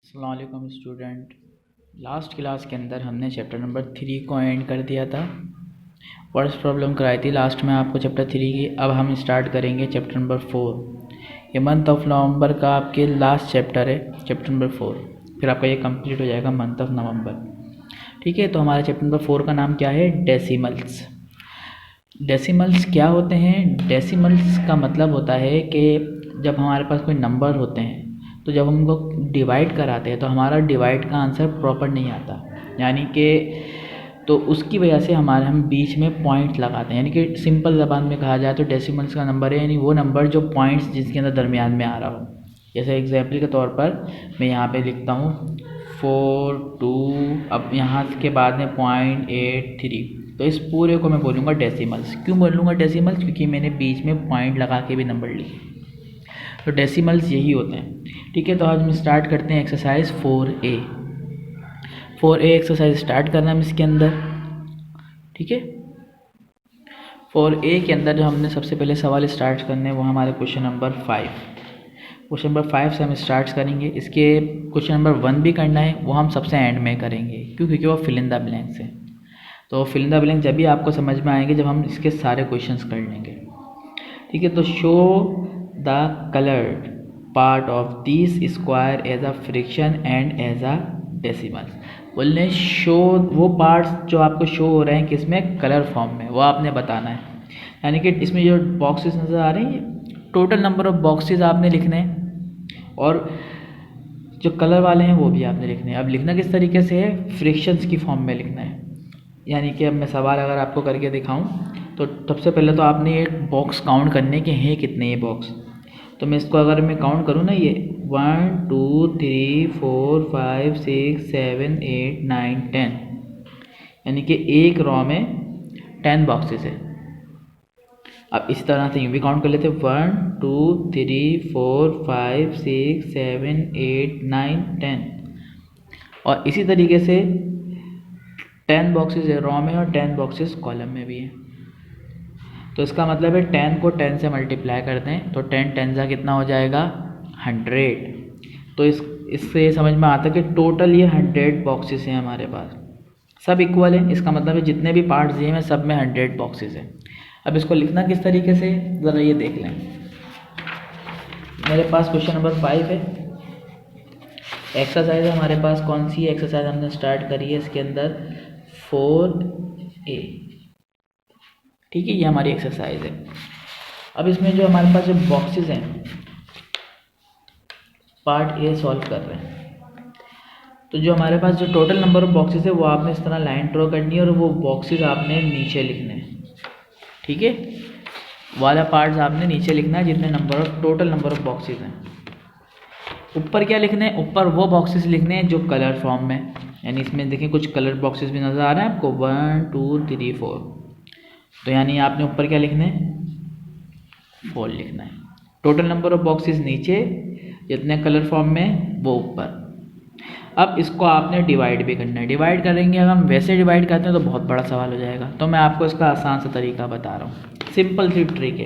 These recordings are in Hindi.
अस्सलाम वालेकुम स्टूडेंट। लास्ट क्लास के अंदर हमने चैप्टर नंबर 3 को एंड कर दिया था। वर्ड्स प्रॉब्लम कराई थी लास्ट में आपको चैप्टर 3 की। अब हम स्टार्ट करेंगे चैप्टर नंबर 4। ये मंथ ऑफ नवंबर का आपके लास्ट चैप्टर है, चैप्टर नंबर 4। फिर आपका ये कंप्लीट हो जाएगा मंथ ऑफ नवंबर। ठीक है, तो हमारे चैप्टर नंबर 4 का नाम क्या है? डेसिमल्स। डेसिमल्स क्या होते हैं? डेसिमल्स का मतलब होता है कि जब हमारे पास कोई नंबर होते हैं तो जब हम उनको डिवाइड कराते हैं तो हमारा डिवाइड का आंसर प्रॉपर नहीं आता, यानी कि तो उसकी वजह से हम बीच में पॉइंट लगाते हैं। यानी कि सिंपल ज़बान में कहा जाए तो डेसिमल्स का नंबर है यानी वो नंबर जो पॉइंट्स जिसके अंदर दरमियान में आ रहा हो। जैसे एग्जाम्पल के तौर पर मैं यहाँ पे लिखता हूँ 4 2, अब यहाँ के बाद में 0.83, तो इस पूरे को मैं बोलूँगा डेसिमल्स। क्यों बोलूँगा डेसिमल्स? क्योंकि मैंने बीच में पॉइंट लगा के भी नंबर लिखे, तो डेसिमल्स यही होते हैं। ठीक है, तो आज हम स्टार्ट करते हैं exercise 4A। 4A exercise start करना है इसके अंदर। ठीक है, 4A के अंदर जो हमने सबसे पहले सवाल स्टार्ट करने हैं वो हमारे क्वेश्चन नंबर 5। क्वेश्चन नंबर 5 से हम स्टार्ट करेंगे। इसके क्वेश्चन नंबर 1 भी करना है, वो हम सबसे एंड में करेंगे। क्यों? क्योंकि वो फिल इन द ब्लैंक्स है। तो फिल इन द ब्लैंक जब भी आपको समझ में आएंगे जब हम इसके सारे क्वेश्चंस कर लेंगे। ठीक है, तो show the coloured part of this square as a fraction and as a decimal. बोलने शो वो पार्ट्स जो आपको शो हो रहे हैं किसमें? कलर फॉर्म में, वो आपने बताना है। यानी कि इसमें जो बॉक्सेस नज़र आ रहे हैं, टोटल नंबर ऑफ बॉक्सेस आपने लिखने हैं और जो कलर वाले हैं वो भी आपने लिखने हैं। अब लिखना किस तरीके से है? फ्रैक्शंस की फॉर्म में लिखना है। यानी कि अब मैं सवाल अगर आपको करके दिखाऊं तो सबसे पहले तो आपने एक बॉक्स काउंट करने के हैं कितने ये बॉक्स। तो मैं इसको अगर मैं काउंट करूँ ना, ये 1 2 3 4 5 6 7 8 9 10, यानी कि एक रॉ में 10 बॉक्सेस है। अब इस तरह से यूँ भी काउंट कर लेते 1 2 3 4 5 6 7 8 9 10, और इसी तरीके से 10 बॉक्सेस है रॉ में और 10 बॉक्सेस कॉलम में भी है। तो इसका मतलब है 10 को 10 से मल्टीप्लाई करते हैं तो 10 10 का कितना हो जाएगा? 100। तो इससे ये समझ में आता है कि टोटल ये 100 बॉक्सेस हैं हमारे पास, सब इक्वल है। इसका मतलब है जितने भी पार्ट्स दिए हैं सब में 100 बॉक्सेस हैं। अब इसको लिखना किस तरीके से ज़रा ये देख लें। मेरे पास क्वेश्चन नंबर 5 है। एक्सरसाइज हमारे पास कौन सी एक्सरसाइज हमने स्टार्ट करी है इसके अंदर? 4A। ठीक है, ये हमारी एक्सरसाइज है। अब इसमें जो हमारे पास जो बॉक्सेस हैं, पार्ट ए सॉल्व कर रहे हैं। तो जो हमारे पास जो टोटल नंबर ऑफ बॉक्सेस है वो आपने इस तरह लाइन ड्रॉ करनी है और वो बॉक्सेस आपने नीचे लिखने हैं। ठीक है, वाला पार्ट्स आपने नीचे लिखना है जितने number of total number of boxes हैं। ऊपर क्या लिखने हैं? ऊपर वो बॉक्सेस लिखने हैं जो कलर फॉर्म में, यानी इसमें देखिए कुछ कलर बॉक्सेस भी नज़र आ रहे हैं आपको 1 2 3 4, तो यानी आपने ऊपर क्या लिखना है? 4 लिखना है। टोटल नंबर ऑफ बॉक्सेस नीचे, जितने कलर फॉर्म में वो ऊपर। अब इसको आपने डिवाइड भी करना है। डिवाइड करेंगे, अगर हम वैसे डिवाइड करते हैं तो बहुत बड़ा सवाल हो जाएगा, तो मैं आपको इसका आसान सा तरीका बता रहा हूँ। सिंपल सी ट्रिक है।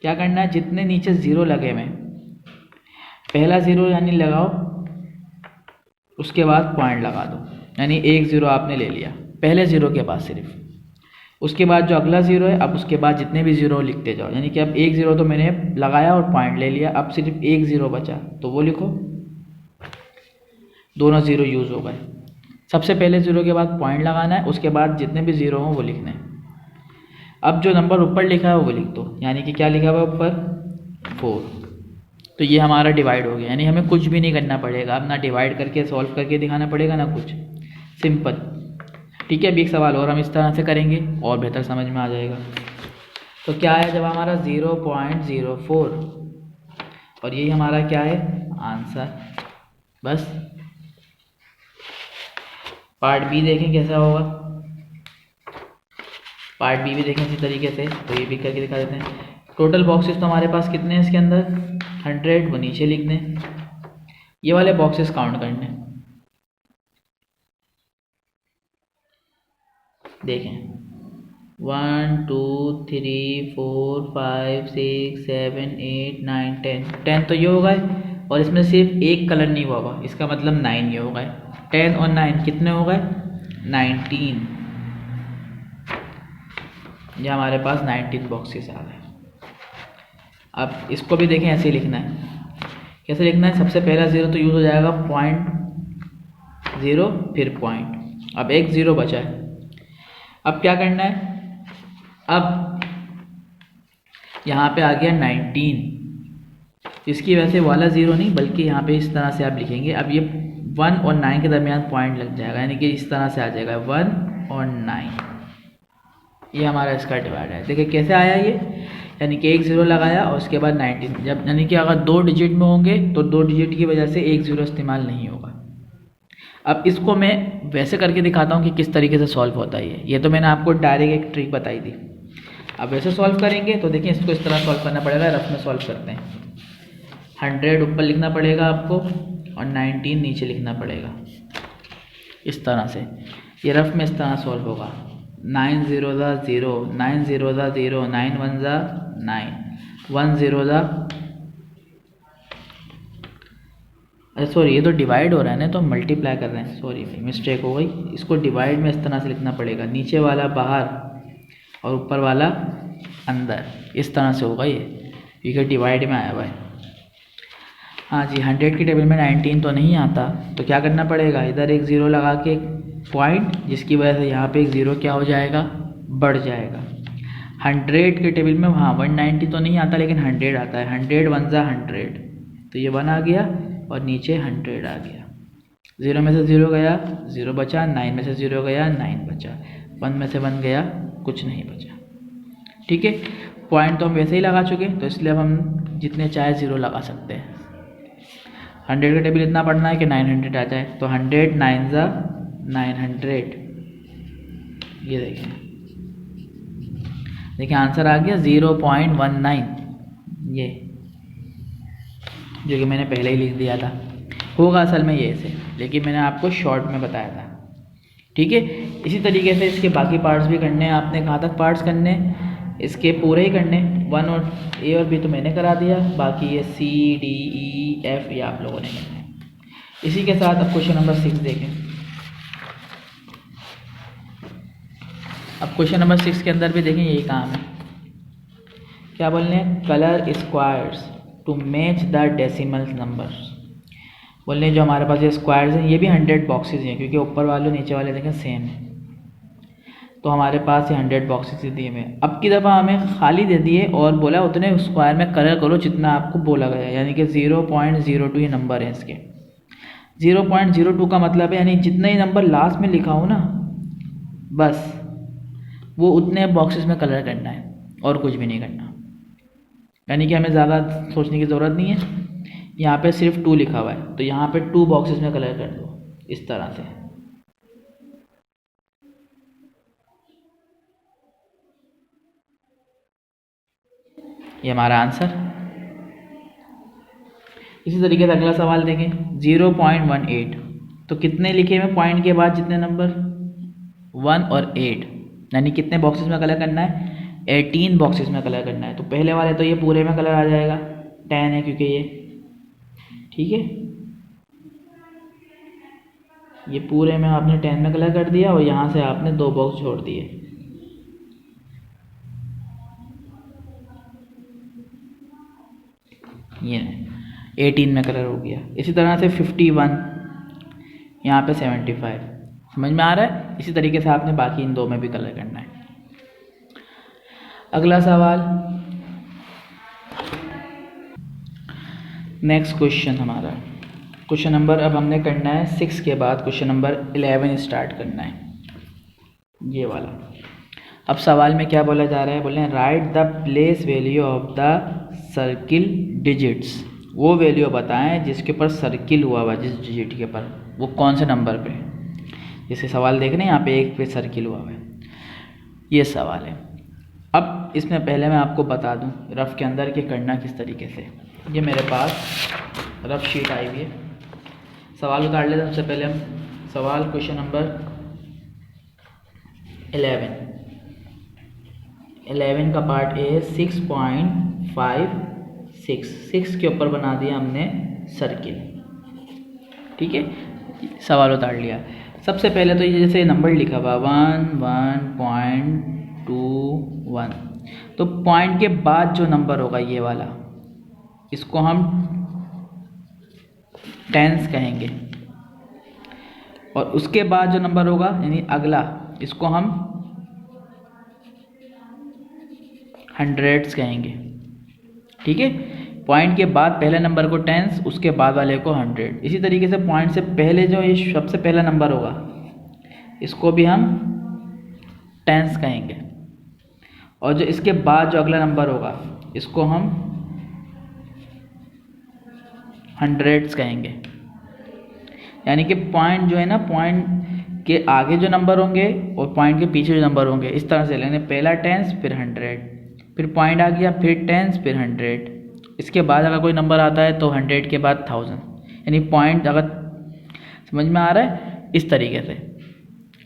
क्या करना है? जितने नीचे ज़ीरो लगे हुए, पहला ज़ीरो यानी लगाओ, उसके बाद पॉइंट लगा दो, यानी एक ज़ीरो आपने ले लिया पहले ज़ीरो के बाद सिर्फ। उसके बाद जो अगला ज़ीरो है, अब उसके बाद जितने भी ज़ीरो लिखते जाओ, यानी कि अब एक ज़ीरो तो मैंने लगाया और पॉइंट ले लिया, अब सिर्फ एक ज़ीरो बचा तो वो लिखो। दोनों ज़ीरो यूज़ हो गए। सबसे पहले ज़ीरो के बाद पॉइंट लगाना है, उसके बाद जितने भी ज़ीरो हों वो लिखने हैं। अब जो नंबर ऊपर लिखा है वो लिख दो, यानी कि क्या लिखा हुआ है ऊपर? 4। तो ये हमारा डिवाइड हो गया, यानी हमें कुछ भी नहीं करना पड़ेगा। अब ना डिवाइड करके सॉल्व करके दिखाना पड़ेगा ना कुछ, सिंपल। ठीक है, अभी एक सवाल और हम इस तरह से करेंगे और बेहतर समझ में आ जाएगा। तो क्या है? जब हमारा 0.04, और यही हमारा क्या है? आंसर। बस। पार्ट बी देखें कैसा होगा। पार्ट बी भी देखें इसी तरीके से, तो ये भी करके दिखा देते हैं। टोटल बॉक्सेस तो हमारे पास कितने हैं इसके अंदर? 100, वो नीचे लिख दें। ये वाले बॉक्सेस काउंट करने, देखें 1 2 3 4 5 6 7 8 9 10। 10 तो ये हो गए, और इसमें सिर्फ एक कलर नहीं हुआ हुआ, इसका मतलब 9 ये हो गए। 10 और 9 कितने हो गए? 19। ये हमारे पास 19 बॉक्सेस आ गए। अब इसको भी देखें, ऐसे ही लिखना है। कैसे लिखना है? सबसे पहला 0 तो यूज़ हो जाएगा, 0.0 फिर पॉइंट। अब एक 0 बचा है। अब क्या करना है? अब यहाँ पे आ गया 19, इसकी वजह से वाला 0 नहीं बल्कि यहाँ पे इस तरह से आप लिखेंगे। अब ये 1 और 9 के दरमियान पॉइंट लग जाएगा, यानी कि इस तरह से आ जाएगा 1 और 9। ये हमारा इसका डिवाइड है। देखिए कैसे आया ये, यानी कि एक 0 लगाया और उसके बाद 19। जब यानी कि अगर 2 डिजिट में होंगे तो 2 डिजिट की वजह से एक 0 इस्तेमाल नहीं होगा। अब इसको मैं वैसे करके दिखाता हूँ कि किस तरीके से सॉल्व होता है ये तो मैंने आपको डायरेक्ट एक ट्रिक बताई थी। अब वैसे सॉल्व करेंगे तो देखिए इसको इस तरह सॉल्व करना पड़ेगा। रफ में सॉल्व करते हैं। 100 ऊपर लिखना पड़ेगा आपको और 19 नीचे लिखना पड़ेगा इस तरह से। ये रफ में इस तरह सॉल्व होगा। 9 0 0, 9 0 0, 9 1 9, 1 0 अरे सॉरी, ये तो डिवाइड हो रहा है ना, तो मल्टीप्लाई कर रहे हैं। सॉरी भाई, मिस्टेक हो गई। इसको डिवाइड में इस तरह से लिखना पड़ेगा, नीचे वाला बाहर और ऊपर वाला अंदर, इस तरह से होगा ये, क्योंकि डिवाइड में आया हुआ है। हाँ जी, 100 की टेबल में 19 तो नहीं आता, तो क्या करना पड़ेगा? इधर एक 0 लगा के पॉइंट, जिसकी वजह से यहाँ पे एक 0 क्या हो जाएगा? बढ़ जाएगा। 100 के टेबल में हाँ 190 तो नहीं आता, लेकिन 100 आता है। 100 1 100, तो ये 1 आ गया और नीचे 100 आ गया। 0 में से 0 गया, 0 बचा। 9 में से 0 गया, 9 बचा। 1 में से 1 गया, कुछ नहीं बचा। ठीक है, पॉइंट तो हम वैसे ही लगा चुके, तो इसलिए अब हम जितने चाहे 0 लगा सकते हैं। 100 का टेबल इतना पढ़ना है कि 900 आ जाए, तो 100 9 900। ये देखिए आंसर आ गया 0.19, ये जो कि मैंने पहले ही लिख दिया था। होगा असल में ये ऐसे, लेकिन मैंने आपको शॉर्ट में बताया था। ठीक है, इसी तरीके से इसके बाकी पार्ट्स भी करने हैं आपने। कहाँ तक पार्ट्स करने? इसके पूरे ही करने। 1 और ए और बी तो मैंने करा दिया, बाकी ये सी डी ई एफ ये आप लोगों ने करना है। इसी के साथ अब क्वेश्चन नंबर 6 देखें। अब क्वेश्चन नंबर 6 के अंदर भी देखें यही काम है। क्या बोल रहे हैं? Colour squares to match the decimal numbers. बोल रहे हैं जो हमारे पास ये स्क्वायर्स हैं, ये भी 100 बॉक्सेस हैं, क्योंकि ऊपर वाले नीचे वाले देखें सेम है, तो हमारे पास ये 100 बॉक्सेस दिए हुए हैं। अब की दफ़ा हमें खाली दे दिए और बोला उतने स्क्वायर में कलर करो जितना आपको बोला गया, यानी कि 0.02 ये नंबर है इसके। 0.02 का मतलब है यानी जितना ही नंबर लास्ट में लिखा हो ना, बस वो उतने बॉक्सेस में कलर करना है और कुछ भी नहीं करना। यानी कि हमें ज़्यादा सोचने की ज़रूरत नहीं है। यहाँ पे सिर्फ 2 लिखा हुआ है, तो यहाँ पे 2 बॉक्सेस में कलर कर दो इस तरह से। ये हमारा आंसर। इसी तरीके से अगला सवाल देखें। 0.18, तो कितने लिखे हुए पॉइंट के बाद जितने नंबर? 1 और 8, यानी कितने बॉक्सेस में कलर करना है? 18 बॉक्सेस में कलर करना है। तो पहले वाले तो ये पूरे में कलर आ जाएगा, 10 है क्योंकि ये, ठीक है, ये पूरे में आपने 10 में कलर कर दिया और यहाँ से आपने 2 बॉक्स छोड़ दिए। ये 18 में कलर हो गया। इसी तरह से 51, यहाँ पे 75। समझ में आ रहा है? इसी तरीके से आपने बाकी इन 2 में भी कलर करना है। अगला सवाल, नेक्स्ट क्वेश्चन हमारा क्वेश्चन नंबर, अब हमने करना है 6 के बाद क्वेश्चन नंबर 11 स्टार्ट करना है, ये वाला। अब सवाल में क्या बोला जा रहा है? बोले right the place value of the circle digits. वो वैल्यू बताएं जिसके ऊपर सर्किल हुआ हुआ, जिस डिजिट के ऊपर, वो कौन से नंबर पे। जैसे सवाल देख रहे हैं यहाँ पे 1 पे सर्किल हुआ हुआ है, ये सवाल है। अब इसमें पहले मैं आपको बता दूं रफ़ के अंदर कि करना किस तरीके से। ये मेरे पास रफ़ शीट आई हुई है। सवाल उतार लेते हैं। सबसे पहले हम सवाल क्वेश्चन नंबर 11 का पार्ट ए है 6.56। 6 के ऊपर बना दिया हमने सर्किल। ठीक है, सवाल उतार लिया। सबसे पहले तो ये जैसे नंबर लिखा हुआ 1.21, तो पॉइंट के बाद जो नंबर होगा ये वाला, इसको हम टेंस कहेंगे, और उसके बाद जो नंबर होगा यानी अगला, इसको हम हंड्रेड्स कहेंगे। ठीक है, पॉइंट के बाद पहले नंबर को टेंस, उसके बाद वाले को हंड्रेड। इसी तरीके से पॉइंट से पहले जो ये सबसे पहला नंबर होगा, इसको भी हम टेंस कहेंगे, और जो इसके बाद जो अगला नंबर होगा, इसको हम हंड्रेड्स कहेंगे। यानी कि पॉइंट जो है ना, पॉइंट के आगे जो नंबर होंगे और पॉइंट के पीछे जो नंबर होंगे, इस तरह से लेने, पहला टेंस फिर हंड्रेड, फिर पॉइंट आ गया, फिर टेंस फिर हंड्रेड, इसके बाद अगर कोई नंबर आता है तो हंड्रेड के बाद 1000। यानी पॉइंट अगर समझ में आ रहा है, इस तरीके से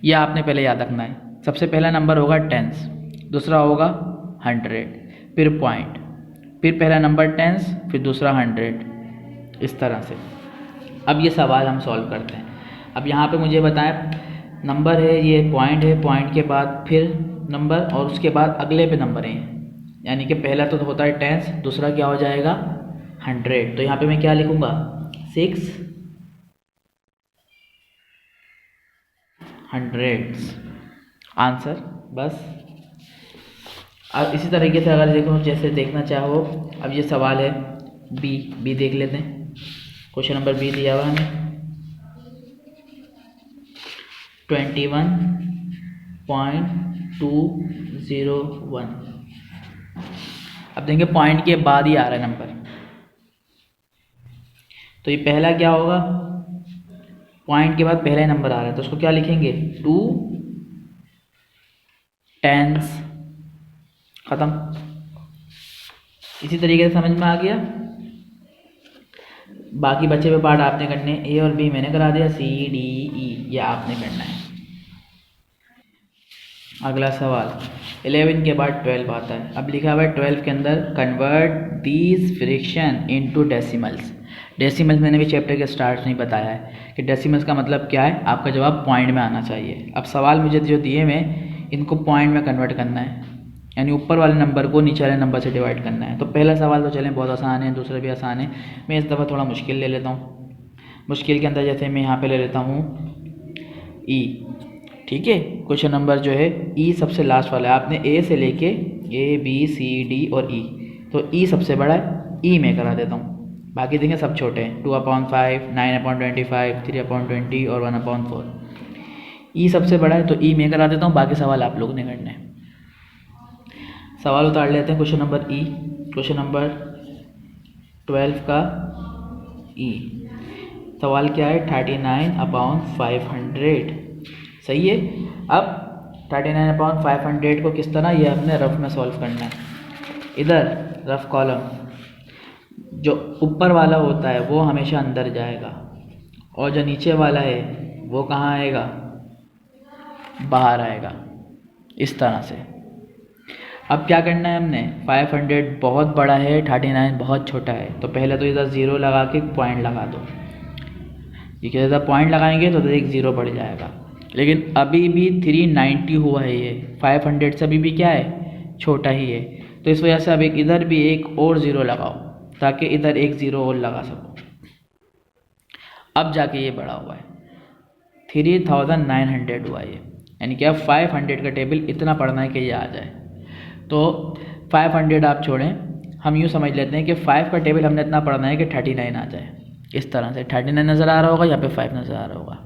यह आपने पहले याद रखना है। सबसे पहला नंबर होगा टेंस, दूसरा होगा हंड्रेड, फिर पॉइंट, फिर पहला नंबर टेंस, फिर दूसरा हंड्रेड, इस तरह से। अब ये सवाल हम सॉल्व करते हैं। अब यहाँ पे मुझे बताएं, नंबर है, ये पॉइंट है, पॉइंट के बाद फिर नंबर, और उसके बाद अगले पे नंबर हैं। यानी कि पहला तो होता है टेंस, दूसरा क्या हो जाएगा हंड्रेड। तो यहाँ पे मैं क्या लिखूँगा 600 आंसर, बस। अब इसी तरीके से अगर देखो, जैसे देखना चाहो, अब ये सवाल है बी देख लेते हैं। क्वेश्चन नंबर बी दिया हुआ हमें 21.201। अब देंगे पॉइंट के बाद ही आ रहा है नंबर, तो ये पहला क्या होगा, पॉइंट के बाद पहला नंबर आ रहा है, तो उसको क्या लिखेंगे 2 टेंस, खत्म। इसी तरीके से समझ में आ गया। बाकी बचे हुए पार्ट आपने करने, ए और बी मैंने करा दिया, सी डी ई ये आपने करना है। अगला सवाल 11 के बाद 12 आता है। अब लिखा हुआ है 12 के अंदर convert these fraction into decimals. Decimals मैंने भी चैप्टर के स्टार्ट में बताया है कि डेसिमल्स का मतलब क्या है, आपका जवाब पॉइंट में आना चाहिए। अब सवाल मुझे जो दिए में, इनको पॉइंट में कन्वर्ट करना है, यानी ऊपर वाले नंबर को नीचे वाले नंबर से डिवाइड करना है। तो पहला सवाल तो चलें बहुत आसान है, दूसरा भी आसान है। मैं इस दफ़ा थोड़ा मुश्किल ले लेता हूँ। मुश्किल के अंदर जैसे मैं यहाँ पे ले लेता हूँ ई। ठीक है, क्वेश्चन नंबर जो है ई सबसे लास्ट वाला है। आपने ए से लेके ए बी सी डी और ई, तो ई सबसे बड़ा है, ई में करा देता हूँ। बाकी देखें सब छोटे हैं, 2/5, 9/25, 3/20 और 1/4। ई सबसे बड़ा है तो ई में करा देता हूँ, बाकी सवाल आप लोगों ने करने हैं। सवाल उतार लेते हैं क्वेश्चन नंबर ई, क्वेश्चन नंबर 12 का ई। सवाल क्या है 39/500। सही है। अब 39/500 को किस तरह, ये हमने रफ में सॉल्व करना है। इधर रफ कॉलम जो ऊपर वाला होता है वो हमेशा अंदर जाएगा, और जो नीचे वाला है वो कहाँ आएगा, बाहर आएगा, इस तरह से। अब क्या करना है हमने, 500 बहुत बड़ा है, 39 बहुत छोटा है, तो पहले तो इधर 0 लगा के पॉइंट लगा दो। ये क्या, इधर पॉइंट लगाएंगे तो एक 0 बढ़ जाएगा। लेकिन अभी भी 390 हुआ है, ये 500 से अभी भी क्या है, छोटा ही है। तो इस वजह से अब एक इधर भी एक और 0 लगाओ, ताकि इधर एक 0 और लगा सको। अब जाके ये बड़ा हुआ है, 3900 हुआ ये, यानी कि अब 500 का टेबल इतना पढ़ना है कि ये आ जाए। तो 500 आप छोड़ें, हम यूँ समझ लेते हैं कि 5 का टेबल हमने इतना पढ़ना है कि 39 आ जाए। इस तरह से 39 नज़र आ रहा होगा, यहाँ पे 5 नज़र आ रहा होगा,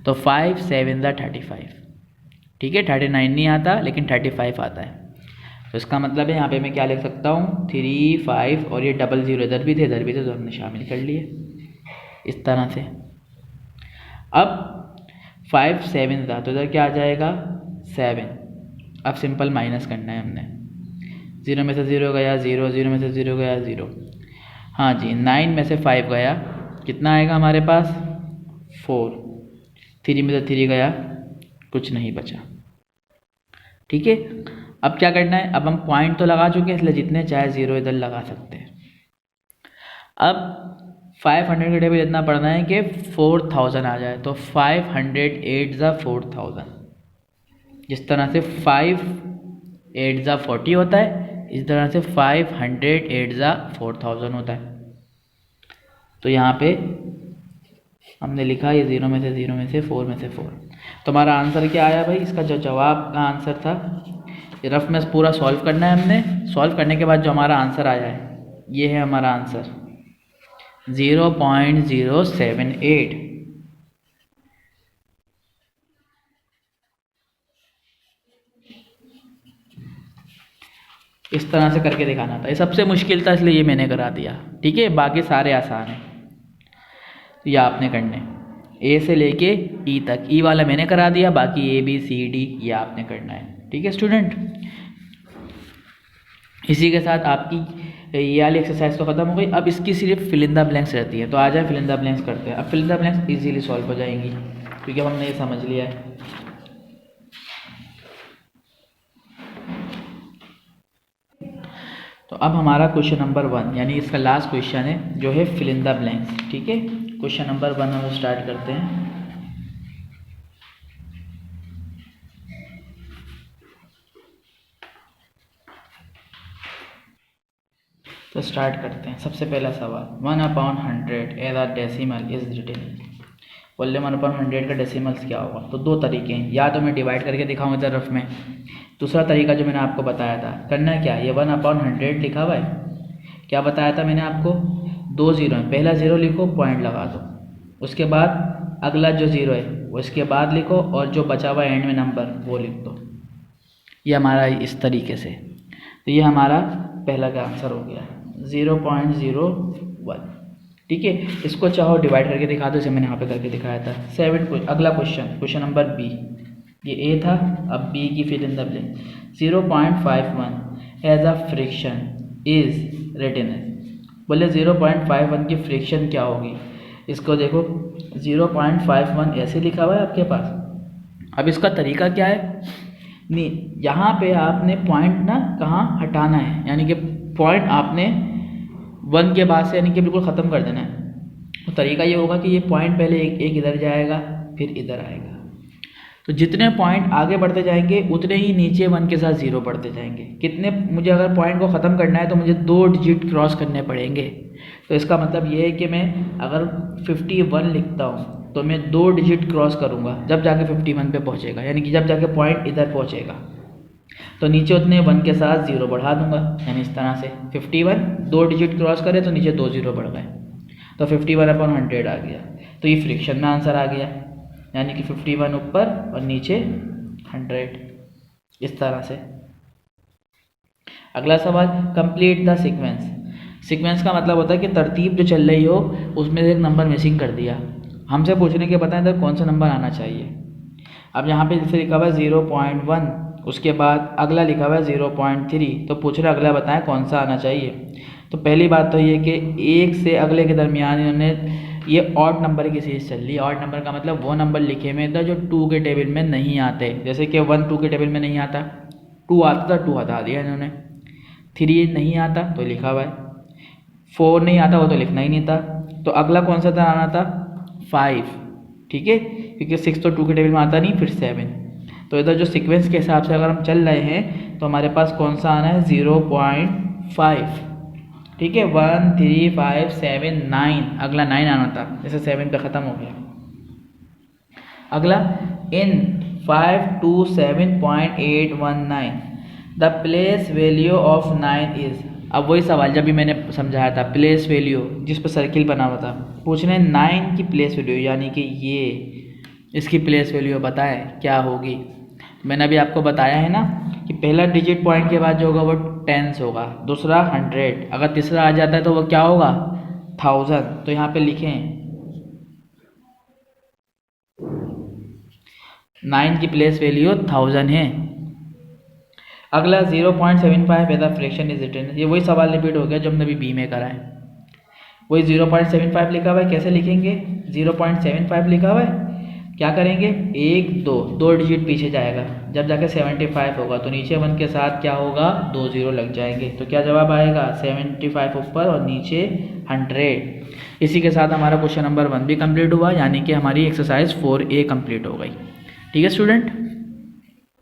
तो 5 7 35। ठीक है, 39 नहीं आता लेकिन 35 आता है। तो इसका मतलब है यहाँ पे मैं क्या लिख सकता हूँ 3 5, और ये 00 इधर भी थे तो हमने शामिल कर लिए इस तरह से। अब 5 7 था तो इधर क्या आ जाएगा 7। अब सिंपल माइनस करना है हमने, 0 में से 0 गया 0, 0 में से 0 गया 0। हाँ जी, 9 में से 5 गया, कितना आएगा हमारे पास 4। 3 में से 3 गया, कुछ नहीं बचा। ठीक है, अब क्या करना है, अब हम पॉइंट तो लगा चुके हैं, इसलिए जितने चाहे 0 इधर लगा सकते हैं। अब 500 का टेबल इतना पढ़ना है कि 4000 आ जाए, तो 508 ज़ा 4000। जिस तरह से 5 8 ज़ा 40 होता है, इस तरह से 508 ज़ा 4000 होता है। तो यहाँ पे हमने लिखा ये 0 में से 0 में से 4 में से 4। तो हमारा आंसर क्या आया भाई? इसका जो जवाब का आंसर था, ये रफ में पूरा सॉल्व करना है हमने। सॉल्व करने के बाद जो हमारा आंसर आया है, ये है हमारा आंसर 0.078। इस तरह से करके दिखाना था। ये सबसे मुश्किल था, इसलिए ये मैंने करा दिया। ठीक है, बाकी सारे आसान हैं। तो ये आपने करने ए से लेके ई तक। ई वाला मैंने करा दिया, बाकी ए बी सी डी ये आपने करना है। ठीक है स्टूडेंट, इसी के साथ आपकी ये वाली एक्सरसाइज तो ख़त्म हो गई। अब इसकी सिर्फ फिल इन द ब्लैंक्स रहती है। तो आ जाए फिल इन द ब्लैंक्स करते हैं। अब fill in the blanks easily solve हो जाएंगी, क्योंकि अब हमने ये समझ लिया है। तो अब हमारा क्वेश्चन नंबर 1 यानी इसका लास्ट क्वेश्चन है, जो है फिल इन द ब्लैंक्स। ठीक है, क्वेश्चन नंबर 1 हम स्टार्ट करते हैं। तो स्टार्ट करते हैं। सबसे पहला सवाल, 1/100 as a decimal is written. बोले 1/100 का डेसिमल्स क्या होगा? तो दो तरीके हैं, या तो मैं डिवाइड करके दिखाऊँ इधर रफ में। दूसरा तरीका जो मैंने आपको बताया था, करना क्या, ये 1/100 लिखा हुआ है। क्या बताया था मैंने आपको? 2 ज़ीरो है, पहला ज़ीरो लिखो, पॉइंट लगा दो। उसके बाद अगला जो ज़ीरो है वो इसके बाद लिखो, और जो बचा हुआ एंड में नंबर वो लिख दो। ये हमारा इस तरीके से। तो ये हमारा पहला का आंसर हो गया 0.01। ठीक है, इसको चाहो डिवाइड करके दिखा दो, जैसे मैंने यहाँ पे करके दिखाया था। 7 अगला क्वेश्चन नंबर बी। ये ए था, अब बी की fill in the blank. 0.51 as a fraction is written. बोले 0.51 की फ्रिक्शन क्या होगी? इसको देखो, 0.51 ऐसे लिखा हुआ है आपके पास। अब इसका तरीका क्या है? नहीं, यहाँ पे आपने पॉइंट ना कहाँ हटाना है, यानी कि पॉइंट आपने 1 के बाद से यानी कि बिल्कुल ख़त्म कर देना है। तो तरीका ये होगा कि ये पॉइंट पहले एक इधर जाएगा, फिर इधर आएगा। तो जितने पॉइंट आगे बढ़ते जाएंगे उतने ही नीचे 1 के साथ 0 बढ़ते जाएंगे। कितने, मुझे अगर पॉइंट को ख़त्म करना है तो मुझे 2 डिजिट क्रॉस करने पड़ेंगे। तो इसका मतलब ये है कि मैं अगर 51 लिखता हूँ तो मैं 2 डिजिट क्रॉस करूँगा जब जाके 51 पे पहुँचेगा, यानी कि जब जाके पॉइंट इधर पहुँचेगा तो नीचे उतने 1 के साथ 0 बढ़ा दूंगा। यानी इस तरह से 51 2 डिजिट क्रॉस करे तो नीचे 2 0 बढ़ गए, तो 51/100 आ गया। तो ये फ्रिक्शन में आंसर आ गया, यानी कि 51 ऊपर और नीचे 100, इस तरह से। अगला सवाल, कंप्लीट द सीक्वेंस। सीक्वेंस का मतलब होता है कि तरतीब जो चल रही हो उसमें से एक नंबर मिसिंग कर दिया। हमसे पूछने के बताएं इधर कौन सा नंबर आना चाहिए। अब यहाँ पे जैसे लिखा हुआ है 0.1, उसके बाद अगला लिखा हुआ है 0.3, तो पूछ रहे अगला बताएं कौन सा आना चाहिए। तो पहली बात तो ये कि एक से अगले के दरमियान इन्होंने ये ऑड नंबर की सीरीज चल रही है। ऑड नंबर का मतलब वो नंबर लिखे हुए था जो 2 के टेबल में नहीं आते। जैसे कि 1 2 के टेबल में नहीं आता, 2 आता था 2 हटा दिया इन्होंने, 3 नहीं आता तो लिखा हुआ है, 4 नहीं आता वो तो लिखना ही नहीं था। तो अगला कौन सा था आना था 5, ठीक है, क्योंकि 6 तो 2 के टेबल में आता नहीं, फिर 7। तो इधर जो सीक्वेंस के हिसाब से अगर हम चल रहे हैं तो हमारे पास कौन सा आना है 0.5, ठीक है। 1 3 5 7 9, अगला 9 आना था, जैसे 7 पे ख़त्म हो गया। अगला इन 527.819 the place value of 9 is. अब वही सवाल जब भी मैंने समझाया था, प्लेस वैल्यू जिस पर सर्किल बना हुआ था, पूछ रहे हैं 9 की प्लेस वैल्यू, यानी कि ये इसकी प्लेस वैल्यू बताएं क्या होगी। मैंने अभी आपको बताया है ना कि पहला डिजिट पॉइंट के बाद जो होगा वो 10 होगा, दूसरा 100, अगर तीसरा आ जाता है तो वो क्या होगा 1000। तो यहाँ पे लिखें 9 की प्लेस वैल्यू 1000 है। अगला 0.75 as the fraction is written. ये वही सवाल रिपीट हो गया जो हमने अभी बी में करा है। वही 0.75 लिखा हुआ है, कैसे लिखेंगे 0.75 लिखा हुआ है, क्या करेंगे 1 2 डिजिट पीछे जाएगा, जब जाके 75 होगा तो नीचे 1 के साथ क्या होगा 2 0 लग जाएंगे। तो क्या जवाब आएगा 75 ऊपर और नीचे 100। इसी के साथ हमारा क्वेश्चन नंबर 1 भी कंप्लीट हुआ, यानी कि हमारी एक्सरसाइज 4A कंप्लीट हो गई। ठीक है स्टूडेंट।